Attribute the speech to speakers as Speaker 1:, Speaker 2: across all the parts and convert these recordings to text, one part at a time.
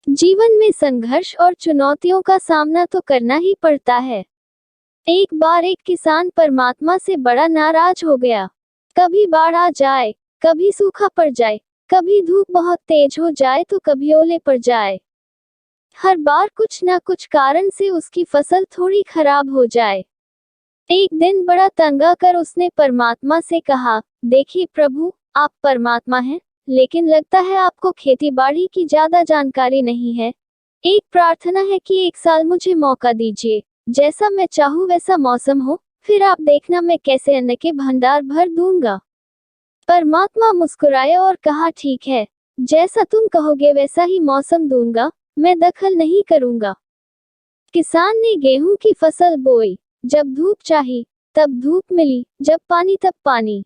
Speaker 1: जीवन में संघर्ष और चुनौतियों का सामना तो करना ही पड़ता है। एक बार एक किसान परमात्मा से बड़ा नाराज हो गया। कभी बाढ़ आ जाए, कभी सूखा पड़ जाए, कभी धूप बहुत तेज हो जाए तो कभी ओले पड़ जाए। हर बार कुछ न कुछ कारण से उसकी फसल थोड़ी खराब हो जाए। एक दिन बड़ा तंग आकर उसने परमात्मा से कहा, देखिए प्रभु, आप परमात्मा हैं, लेकिन लगता है आपको खेती बाड़ी की ज्यादा जानकारी नहीं है। एक प्रार्थना है कि एक साल मुझे मौका दीजिए, जैसा मैं चाहूँ वैसा मौसम हो, फिर आप देखना मैं कैसे अन्न के भंडार भर दूंगा। परमात्मा मुस्कुराए और कहा, ठीक है, जैसा तुम कहोगे वैसा ही मौसम दूंगा, मैं दखल नहीं करूंगा। किसान ने गेहूं की फसल बोई। जब धूप चाही तब धूप मिली, जब पानी तब पानी।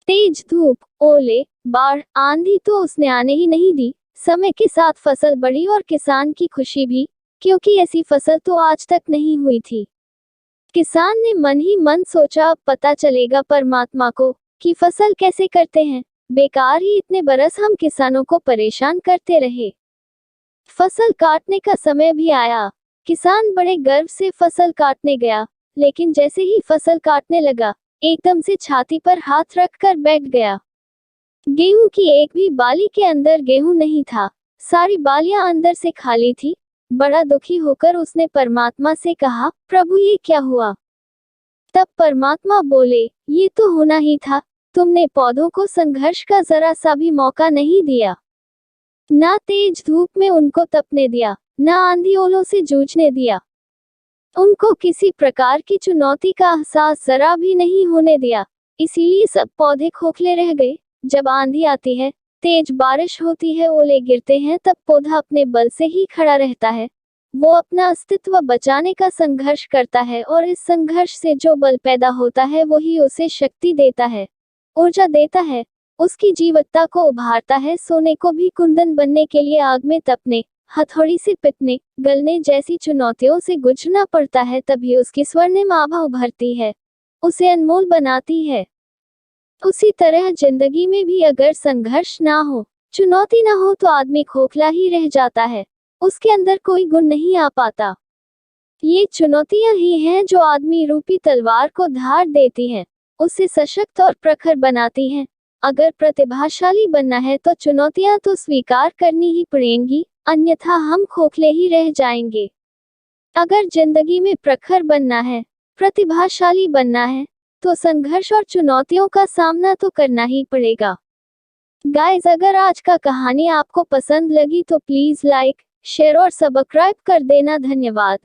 Speaker 1: तेज धूप, ओले, बाढ़, आंधी तो उसने आने ही नहीं दी। समय के साथ फसल बढ़ी और किसान की खुशी भी, क्योंकि ऐसी फसल तो आज तक नहीं हुई थी। किसान ने मन ही मन सोचा, अब पता चलेगा परमात्मा को कि फसल कैसे करते हैं। बेकार ही इतने बरस हम किसानों को परेशान करते रहे। फसल काटने का समय भी आया। किसान बड़े गर्व से फसल काटने गया, लेकिन जैसे ही फसल काटने लगा, एकदम से छाती पर हाथ रखकर बैठ गया। गेहूं की एक भी बाली के अंदर गेहूं नहीं था, सारी बालियां अंदर से खाली थी। बड़ा दुखी होकर उसने परमात्मा से कहा, प्रभु ये क्या हुआ? तब परमात्मा बोले, ये तो होना ही था, तुमने पौधों को संघर्ष का जरा सा भी मौका नहीं दिया। ना तेज धूप में उनको तपने दिया, ना आंधी ओलों से जूझने दिया। उनको किसी प्रकार की चुनौती का एहसास जरा भी नहीं होने दिया। इसीलिए सब पौधे खोखले रह गए। जब आंधी आती है, तेज बारिश होती है, ओले गिरते हैं, तब पौधा अपने बल से ही खड़ा रहता है। वो अपना अस्तित्व बचाने का संघर्ष करता है और इस संघर्ष से जो बल पैदा होता है वही उसे शक्ति देता है, ऊर्जा देता है, उसकी जीवत्ता को उभारता है। सोने को भी कुंदन बनने के लिए आग में तपने, हथौड़ी से पिटने, गलने जैसी चुनौतियों से गुजरना पड़ता है, तभी उसकी स्वर्णिम आभा उभरती है, उसे अनमोल बनाती है। उसी तरह जिंदगी में भी अगर संघर्ष ना हो, चुनौती ना हो, तो आदमी खोखला ही रह जाता है, उसके अंदर कोई गुण नहीं आ पाता। ये चुनौतियां ही हैं जो आदमी रूपी तलवार को धार देती हैं, उसे सशक्त और प्रखर बनाती हैं। अगर प्रतिभाशाली बनना है तो चुनौतियां तो स्वीकार करनी ही पड़ेंगी, अन्यथा हम खोखले ही रह जाएंगे। अगर जिंदगी में प्रखर बनना है, प्रतिभाशाली बनना है, तो संघर्ष और चुनौतियों का सामना तो करना ही पड़ेगा। गाइस, अगर आज का कहानी आपको पसंद लगी तो प्लीज लाइक, शेयर और सब्सक्राइब कर देना। धन्यवाद।